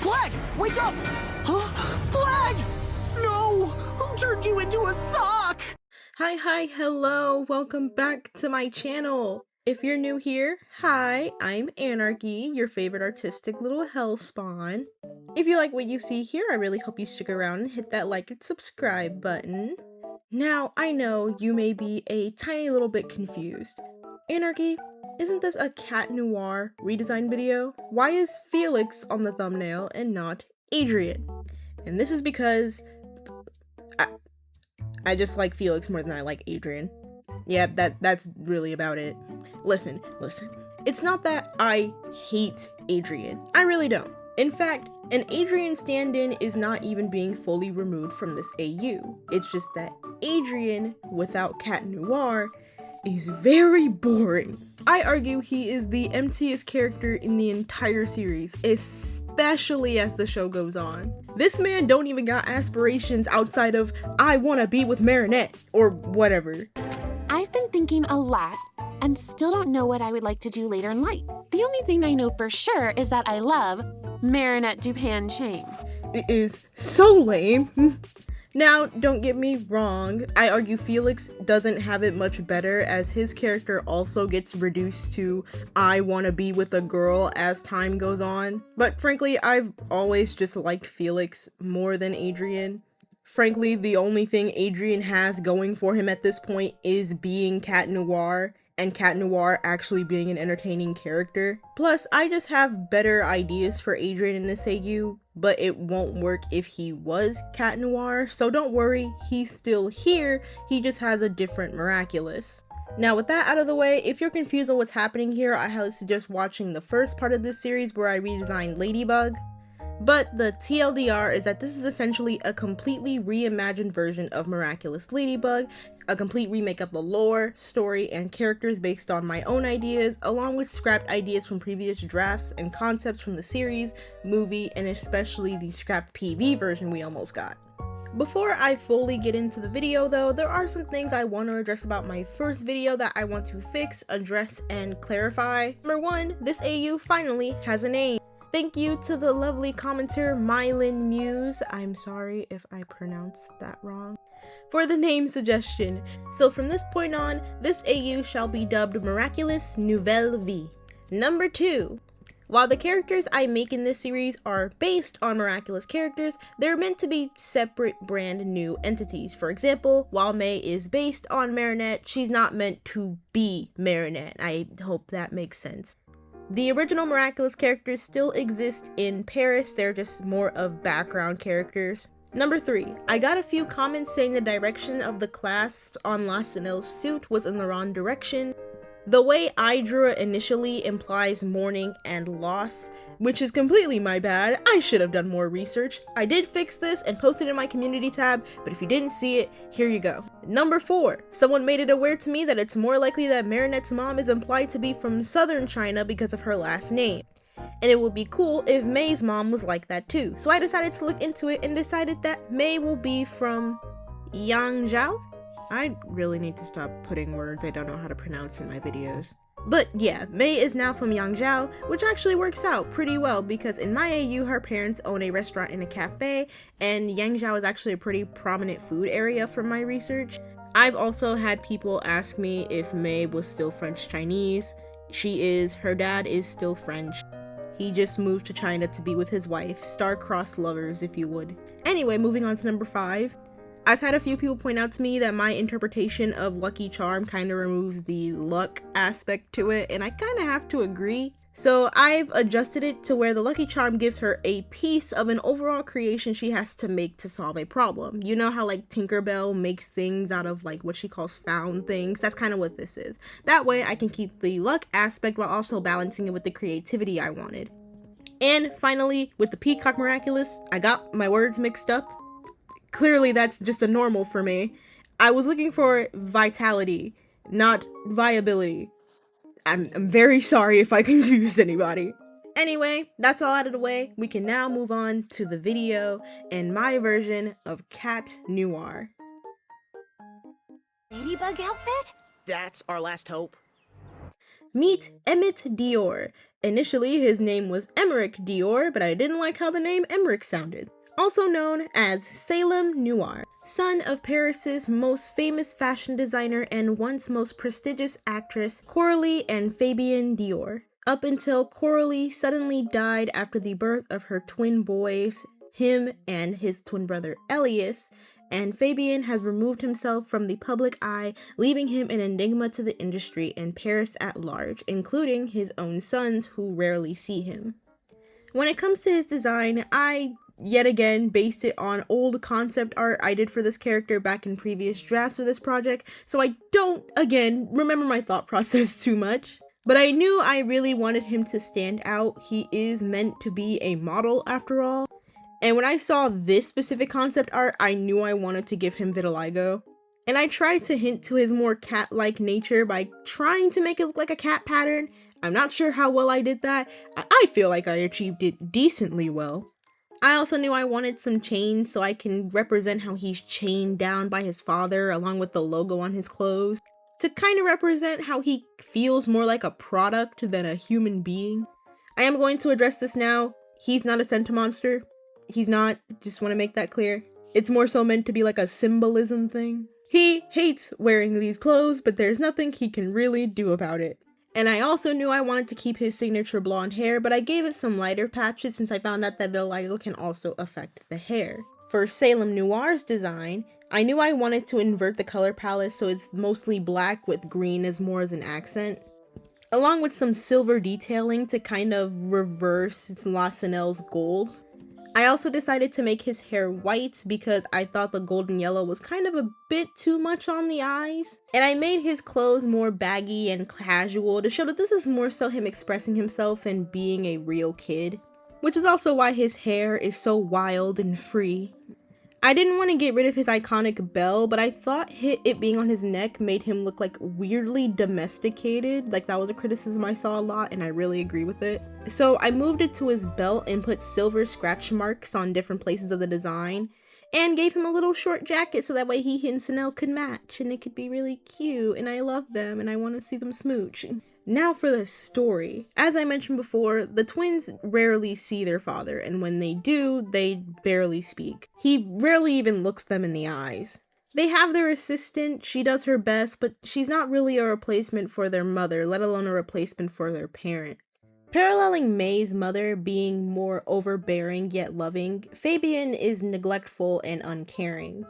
Flag! Wake up! Huh? Flag! No! Who turned you into a sock? Hi, hello, welcome back to my channel. If you're new here, hi, I'm Anarchy, your favorite artistic little hellspawn. If you like what you see here, I really hope you stick around and hit that like and subscribe button. Now, I know you may be a tiny little bit confused. Anarchy, isn't this a Cat Noir redesign video? Why is Felix on the thumbnail and not Adrian? And this is because I just like Felix more than I like Adrian. Yeah, that's really about it. Listen. It's not that I hate Adrian. I really don't. In fact, an Adrian stand-in is not even being fully removed from this AU. It's just that Adrian, without Cat Noir, is very boring. I argue he is the emptiest character in the entire series, especially as the show goes on. This man don't even got aspirations outside of, I wanna be with Marinette, or whatever. I've been thinking a lot and still don't know what I would like to do later in life. The only thing I know for sure is that I love Marinette Dupin Chang. It is so lame. Now, don't get me wrong, I argue Felix doesn't have it much better as his character also gets reduced to I wanna be with a girl as time goes on. But frankly, I've always just liked Felix more than Adrian. Frankly, the only thing Adrian has going for him at this point is being Cat Noir, and Cat Noir actually being an entertaining character. Plus, I just have better ideas for Adrian in this AU, but it won't work if he was Cat Noir, so don't worry, he's still here, he just has a different Miraculous. Now with that out of the way, if you're confused on what's happening here, I highly suggest watching the first part of this series where I redesigned Ladybug. But the TLDR is that this is essentially a completely reimagined version of MiraculousLadybug, a complete remake of the lore, story, and characters based on my own ideas, along with scrapped ideas from previous drafts and concepts from the series, movie, and especially the scrapped PV version we almost got. Before I fully get into the video though, there are some things I want to address about my first video that I want to fix, address, and clarify. Number one, this AU finally has a name. Thank you to the lovely commenter Mylin Muse, I'm sorry if I pronounced that wrong, for the name suggestion. So from this point on, this AU shall be dubbed Miraculous Nouvelle Vie. Number two, while the characters I make in this series are based on Miraculous characters, they're meant to be separate brand new entities. For example, while May is based on Marinette, she's not meant to be Marinette. I hope that makes sense. The original Miraculous characters still exist in Paris, they're just more of background characters. Number 3, I got a few comments saying the direction of the clasp on Lasanelle's suit was in the wrong direction. The way I drew it initially implies mourning and loss, which is completely my bad. I should have done more research. I did fix this and posted it in my community tab, but if you didn't see it, here you go. Number 4, someone made it aware to me that it's more likely that Marinette's mom is implied to be from southern China because of her last name. And it would be cool if May's mom was like that too. So I decided to look into it and decided that May will be from Yangzhou? I really need to stop putting words I don't know how to pronounce in my videos. But yeah, May is now from Yangzhou, which actually works out pretty well because in my AU, her parents own a restaurant and a cafe, and Yangzhou is actually a pretty prominent food area from my research. I've also had people ask me if May was still French Chinese. She is. Her dad is still French. He just moved to China to be with his wife, star-crossed lovers if you would. Anyway, moving on to number 5. I've had a few people point out to me that my interpretation of Lucky Charm kind of removes the luck aspect to it, and I kind of have to agree. So I've adjusted it to where the Lucky Charm gives her a piece of an overall creation she has to make to solve a problem. You know how like Tinkerbell makes things out of like what she calls found things? That's kind of what this is. That way I can keep the luck aspect while also balancing it with the creativity I wanted. And finally, with the Peacock Miraculous, I got my words mixed up. Clearly that's just a normal for me. I was looking for vitality, not viability. I'm very sorry if I confused anybody. Anyway, that's all out of the way. We can now move on to the video and my version of Cat Noir. Ladybug outfit? That's our last hope. Meet Emmett Dior. Initially, his name was Emmerich Dior, but I didn't like how the name Emmerich sounded. Also known as Salem Noir, son of Paris's most famous fashion designer and once most prestigious actress, Coralie and Fabien Dior. Up until Coralie suddenly died after the birth of her twin boys, him and his twin brother Elias, and Fabien has removed himself from the public eye, leaving him an enigma to the industry and Paris at large, including his own sons who rarely see him. When it comes to his design, I yet again based it on old concept art I did for this character back in previous drafts of this project, so I don't, again, remember my thought process too much. But I knew I really wanted him to stand out. He is meant to be a model after all. And when I saw this specific concept art, I knew I wanted to give him vitiligo. And I tried to hint to his more cat-like nature by trying to make it look like a cat pattern. I'm not sure how well I did that. I feel like I achieved it decently well. I also knew I wanted some chains so I can represent how he's chained down by his father along with the logo on his clothes, to kind of represent how he feels more like a product than a human being. I am going to address this now. He's not a sentimonster. He's not, just want to make that clear. It's more so meant to be like a symbolism thing. He hates wearing these clothes, but there's nothing he can really do about it. And I also knew I wanted to keep his signature blonde hair, but I gave it some lighter patches since I found out that vitiligo can also affect the hair. For Salem Noir's design, I knew I wanted to invert the color palette so it's mostly black with green as more as an accent, along with some silver detailing to kind of reverse La Senel's gold. I also decided to make his hair white because I thought the golden yellow was kind of a bit too much on the eyes. And I made his clothes more baggy and casual to show that this is more so him expressing himself and being a real kid. Which is also why his hair is so wild and free. I didn't want to get rid of his iconic bell, but I thought it being on his neck made him look like weirdly domesticated. Like that was a criticism I saw a lot and I really agree with it. So I moved it to his belt and put silver scratch marks on different places of the design and gave him a little short jacket so that way he and Sanel could match and it could be really cute and I love them and I want to see them smooch. Now for the story. As I mentioned before, the twins rarely see their father, and when they do, they barely speak. He rarely even looks them in the eyes. They have their assistant, she does her best, but she's not really a replacement for their mother, let alone a replacement for their parent. Paralleling May's mother being more overbearing yet loving, Fabien is neglectful and uncaring.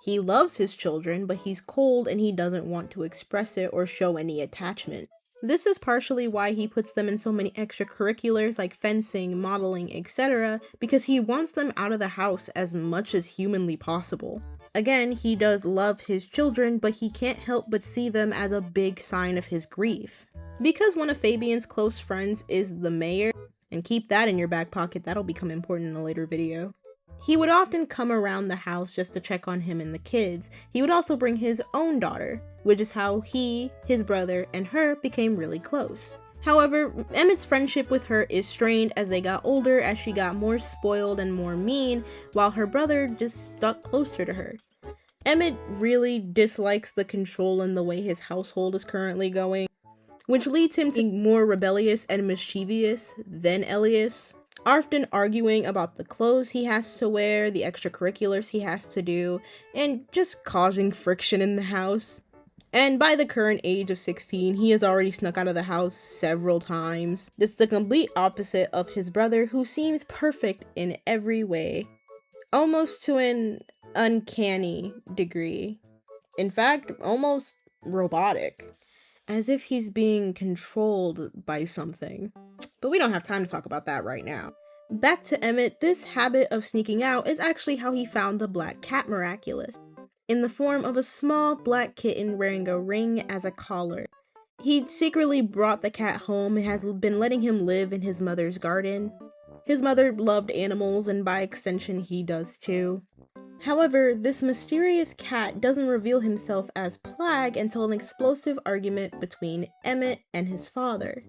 He loves his children, but he's cold and he doesn't want to express it or show any attachment. This is partially why he puts them in so many extracurriculars like fencing, modeling, etc., because he wants them out of the house as much as humanly possible. Again, he does love his children, but he can't help but see them as a big sign of his grief. Because one of Fabien's close friends is the mayor, and keep that in your back pocket, that'll become important in a later video, he would often come around the house just to check on him and the kids. He would also bring his own daughter, which is how he, his brother, and her became really close. However, Emmett's friendship with her is strained as they got older, as she got more spoiled and more mean, while her brother just stuck closer to her. Emmett really dislikes the control and the way his household is currently going, which leads him to be more rebellious and mischievous than Elias, often arguing about the clothes he has to wear, the extracurriculars he has to do, and just causing friction in the house. And by the current age of 16, he has already snuck out of the house several times. It's the complete opposite of his brother, who seems perfect in every way, almost to an uncanny degree. In fact, almost robotic. As if he's being controlled by something. But we don't have time to talk about that right now. Back to Emmett, this habit of sneaking out is actually how he found the black cat Miraculous, in the form of a small black kitten wearing a ring as a collar. He secretly brought the cat home and has been letting him live in his mother's garden. His mother loved animals, and by extension he does too. However, this mysterious cat doesn't reveal himself as Plague until an explosive argument between Emmett and his father.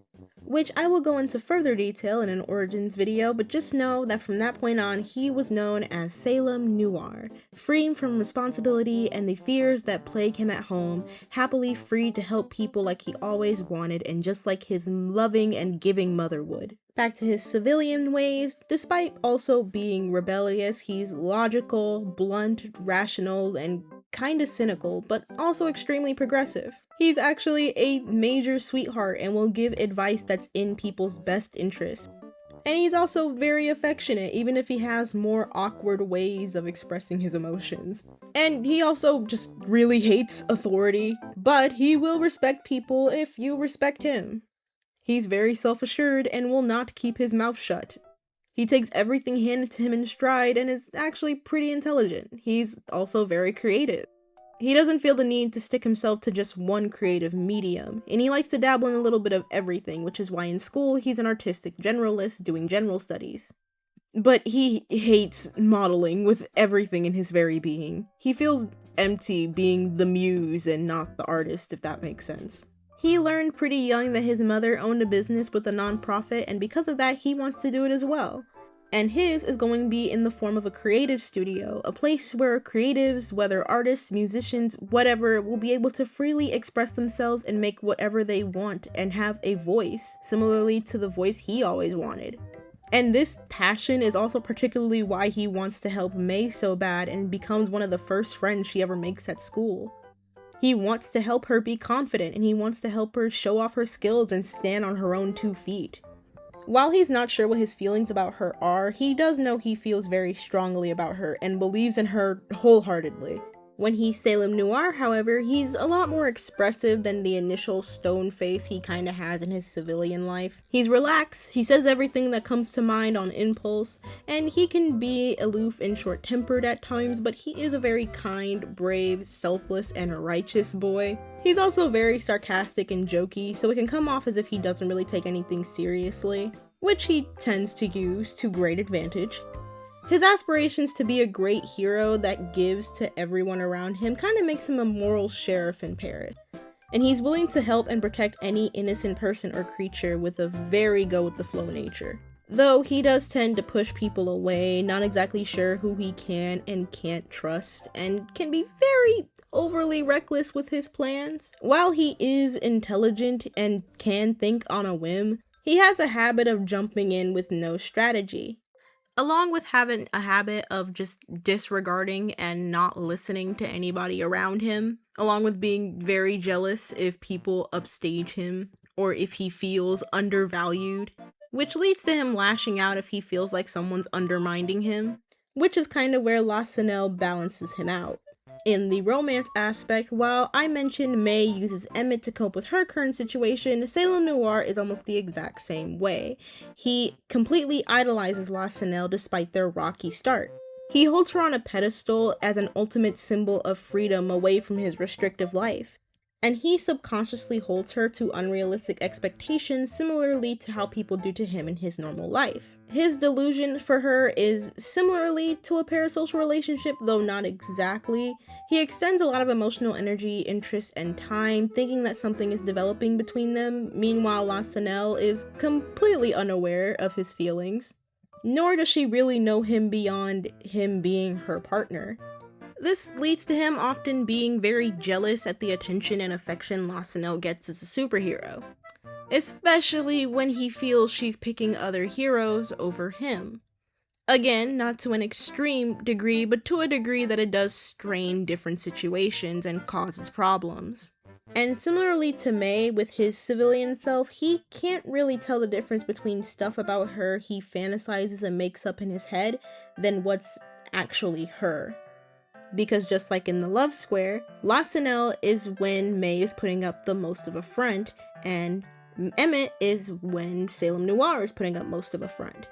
which I will go into further detail in an origins video, but just know that from that point on, he was known as Salem Noir, free from responsibility and the fears that plague him at home, happily free to help people like he always wanted and just like his loving and giving mother would. Back to his civilian ways, despite also being rebellious, he's logical, blunt, rational, and kinda cynical, but also extremely progressive. He's actually a major sweetheart and will give advice that's in people's best interest. And he's also very affectionate, even if he has more awkward ways of expressing his emotions. And he also just really hates authority, but he will respect people if you respect him. He's very self-assured and will not keep his mouth shut. He takes everything handed to him in stride and is actually pretty intelligent. He's also very creative. He doesn't feel the need to stick himself to just one creative medium, and he likes to dabble in a little bit of everything, which is why in school he's an artistic generalist doing general studies. But he hates modeling with everything in his very being. He feels empty being the muse and not the artist, if that makes sense. He learned pretty young that his mother owned a business with a nonprofit, and because of that, he wants to do it as well. And his is going to be in the form of a creative studio, a place where creatives, whether artists, musicians, whatever, will be able to freely express themselves and make whatever they want and have a voice, similarly to the voice he always wanted. And this passion is also particularly why he wants to help May so bad and becomes one of the first friends she ever makes at school. He wants to help her be confident, and he wants to help her show off her skills and stand on her own 2 feet. While he's not sure what his feelings about her are, he does know he feels very strongly about her and believes in her wholeheartedly. When he's Salem Noir, however, he's a lot more expressive than the initial stone face he kinda has in his civilian life. He's relaxed, he says everything that comes to mind on impulse, and he can be aloof and short-tempered at times, but he is a very kind, brave, selfless, and righteous boy. He's also very sarcastic and jokey, so it can come off as if he doesn't really take anything seriously, which he tends to use to great advantage. His aspirations to be a great hero that gives to everyone around him kind of makes him a moral sheriff in Paris. And he's willing to help and protect any innocent person or creature with a very go-with-the-flow nature. Though he does tend to push people away, not exactly sure who he can and can't trust, and can be very overly reckless with his plans. While he is intelligent and can think on a whim, he has a habit of jumping in with no strategy. Along with having a habit of just disregarding and not listening to anybody around him, along with being very jealous if people upstage him or if he feels undervalued, which leads to him lashing out if he feels like someone's undermining him, which is kind of where Lassonelle balances him out. In the romance aspect, while I mentioned May uses Emmett to cope with her current situation, Salem Noir is almost the exact same way. He completely idolizes Lassonelle despite their rocky start. He holds her on a pedestal as an ultimate symbol of freedom away from his restrictive life. And he subconsciously holds her to unrealistic expectations similarly to how people do to him in his normal life. His delusion for her is similarly to a parasocial relationship, though not exactly. He extends a lot of emotional energy, interest, and time, thinking that something is developing between them. Meanwhile, Lassonelle is completely unaware of his feelings, nor does she really know him beyond him being her partner. This leads to him often being very jealous at the attention and affection Lassonelle gets as a superhero, especially when he feels she's picking other heroes over him. Again, not to an extreme degree, but to a degree that it does strain different situations and causes problems. And similarly to May, with his civilian self, he can't really tell the difference between stuff about her he fantasizes and makes up in his head than what's actually her. Because just like in the love square, Lassonelle is when May is putting up the most of a front, and Emmett is when Salem Noir is putting up most of a front.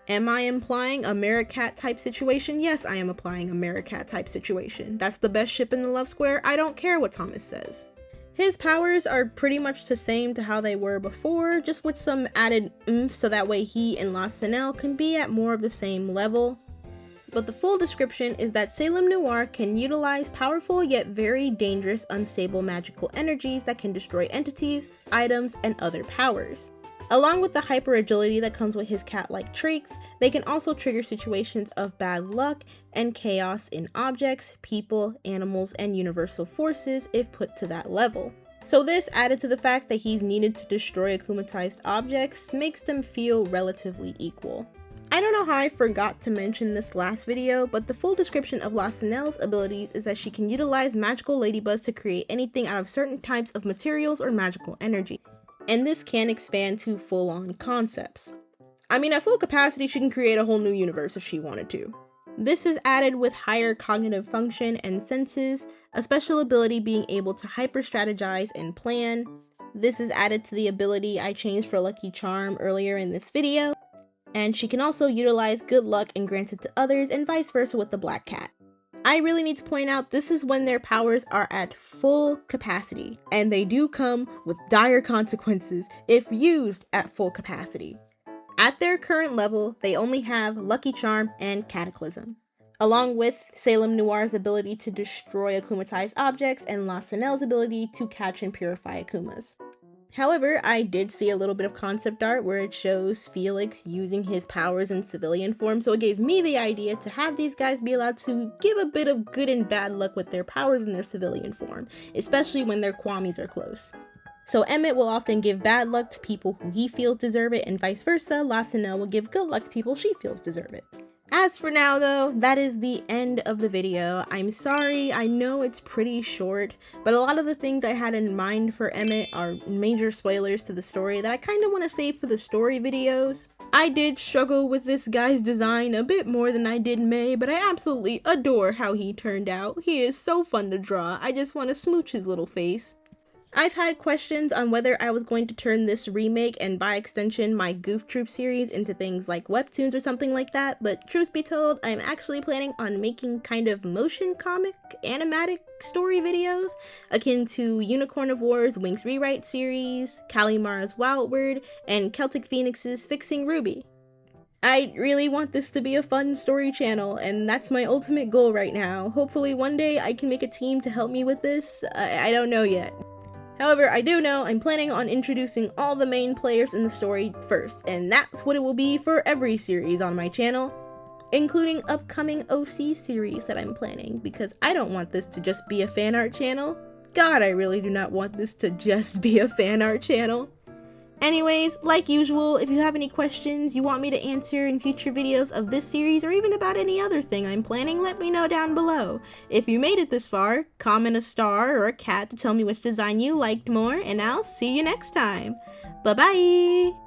Am I implying a Miracat type situation? Yes, I am applying a Miracat type situation. That's the best ship in the love square. I don't care what Thomas says. His powers are pretty much the same to how they were before, just with some added oomph so that way he and Lassonelle can be at more of the same level. But the full description is that Salem Noir can utilize powerful yet very dangerous unstable magical energies that can destroy entities, items, and other powers. Along with the hyper agility that comes with his cat-like traits, they can also trigger situations of bad luck and chaos in objects, people, animals, and universal forces if put to that level. So this, added to the fact that he's needed to destroy akumatized objects, makes them feel relatively equal. I don't know how I forgot to mention this last video, but the full description of Lasanelle's abilities is that she can utilize magical ladybugs to create anything out of certain types of materials or magical energy. And this can expand to full-on concepts. I mean, at full capacity, she can create a whole new universe if she wanted to. This is added with higher cognitive function and senses, a special ability being able to hyper-strategize and plan. This is added to the ability I changed for Lucky Charm earlier in this video. And she can also utilize good luck and grant it to others, and vice versa with the Black Cat. I really need to point out, this is when their powers are at full capacity, and they do come with dire consequences if used at full capacity. At their current level, they only have Lucky Charm and Cataclysm, along with Salem Noir's ability to destroy akumatized objects and Lasanelle's ability to catch and purify akumas. However, I did see a little bit of concept art where it shows Felix using his powers in civilian form, so it gave me the idea to have these guys be allowed to give a bit of good and bad luck with their powers in their civilian form, especially when their kwamis are close. So Emmett will often give bad luck to people who he feels deserve it, and vice versa, Lasanelle will give good luck to people she feels deserve it. As for now though, that is the end of the video. I'm sorry, I know it's pretty short, but a lot of the things I had in mind for Emmett are major spoilers to the story that I kind of want to save for the story videos. I did struggle with this guy's design a bit more than I did May, but I absolutely adore how he turned out. He is so fun to draw, I just want to smooch his little face. I've had questions on whether I was going to turn this remake and by extension my Goof Troop series into things like webtoons or something like that, but truth be told, I'm actually planning on making kind of motion comic animatic story videos akin to Unicorn of War's Winx Rewrite series, Kalimara's Wildward, and Celtic Phoenix's Fixing Ruby. I really want this to be a fun story channel, and that's my ultimate goal right now. Hopefully one day I can make a team to help me with this. I don't know yet. However, I do know I'm planning on introducing all the main players in the story first, and that's what it will be for every series on my channel, including upcoming OC series that I'm planning, because I don't want this to just be a fan art channel. God, I really do not want this to just be a fan art channel. Anyways, like usual, if you have any questions you want me to answer in future videos of this series or even about any other thing I'm planning, let me know down below. If you made it this far, comment a star or a cat to tell me which design you liked more, and I'll see you next time. Bye bye!